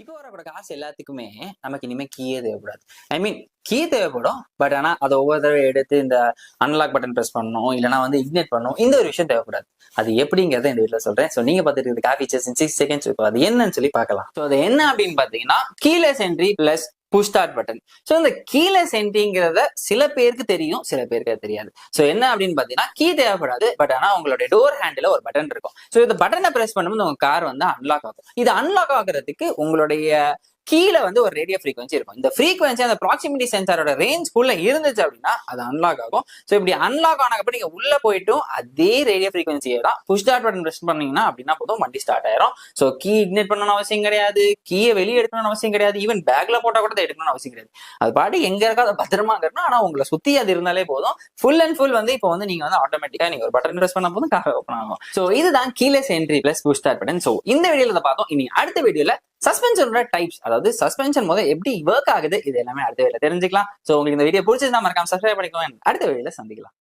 இப்போ வரக்கூட காசு எல்லாத்துக்குமே நமக்கு இனிமே கீயே தேவைப்படாது. ஐ மீன் கீ தேவைப்படும். பட் ஆனா அதை ஒவ்வொரு தடவை எடுத்து இந்த அன்லாக் பட்டன் பிரஸ் பண்ணணும், இல்லைன்னா வந்து இக்னேட் பண்ணணும், இந்த ஒரு விஷயம் தேவைப்படாது. அது எப்படிங்கிறத இந்த வீட்டில் சொல்றேன். ஸோ நீங்க பார்த்துட்டு இருக்கிற காஃபி செஸ் இன் 6 செகண்ட்ஸ். இப்போ அது என்னன்னு சொல்லி பார்க்கலாம். ஸோ அது என்ன அப்படின்னு பார்த்தீங்கன்னா keyless entry plus push start button. So இந்த கீலெஸ் என்ட்ரிங்கிறத சில பேருக்கு தெரியும், சில பேருக்கு அது தெரியாது. ஸோ என்ன அப்படின்னு பார்த்தீங்கன்னா கீ தேவைப்படாது. பட் ஆனா உங்களுடைய டோர் ஹேண்டில் ஒரு பட்டன் இருக்கும். ஸோ இந்த பட்டனை பிரஸ் பண்ணும்போது உங்க கார் வந்து அன்லாக் ஆகும். இது அன்லாக் ஆகுறதுக்கு உங்களுடைய கீழே வந்து ஒரு ரேடியோ ஃப்ரீக்வன்சி இருக்கும். இந்த ஃப்ரீக்வன்சி அந்த ப்ராக்சிமிட்டி சென்சாரோட ரேஞ்ச்குள்ள இருந்துச்சு அப்படின்னா அது அன்லாக் ஆகும். ஸோ இப்படி அன்லாக் ஆனதுக்கப்புறம் நீங்க உள்ள போயிட்டும் அதே ரேடியோ ஃப்ரீக்வன்சியை தான் புஷ் ஸ்டார்ட் பட்டன் பிரஸ் பண்ணீங்கன்னா அப்படின்னா போதும் வண்டி ஸ்டார்ட் ஆயிரும். ஸோ கீ இக்னேட் பண்ணணும்னு அவசியம் கிடையாது, கீயை வெளியே எடுக்கணும்னு அவசியம் கிடையாது, ஈவன் பேக்ல போட்டா கூட எடுக்கணும்னு அவசியம் கிடையாது. அது பாட்டு எங்க இருக்கா அதை பத்திரமா இருக்கணும். ஆனா உங்களை சுத்தி அது இருந்தாலே போதும். ஃபுல் அண்ட் ஃபுல் வந்து இப்போ வந்து நீங்க வந்து ஆட்டோமேட்டிக்கா நீங்க ஒரு பட்டன் பிரஸ் பண்ண போதும் கார் ஓப்பன் ஆகும். ஸோ இதுதான் keyless entry plus push start button. So இந்த வீடியோல பார்த்தோம். இனி அடுத்த வீடியோல சஸ்பென்ஷனோட டைப்ஸ், அதாவது சஸ்பென்ஷன் முதல் எப்படி ஒர்க் ஆகுது, இது எல்லாமே அடுத்த வீடியோல தெரிஞ்சுக்கலாம். சோ உங்களுக்கு இந்த வீடியோ பிடிச்சிருந்தா மறக்காம சப்ஸ்கிரைப் பண்ணிக்கோங்க. அடுத்த வீடியோல சந்திக்கலாம்.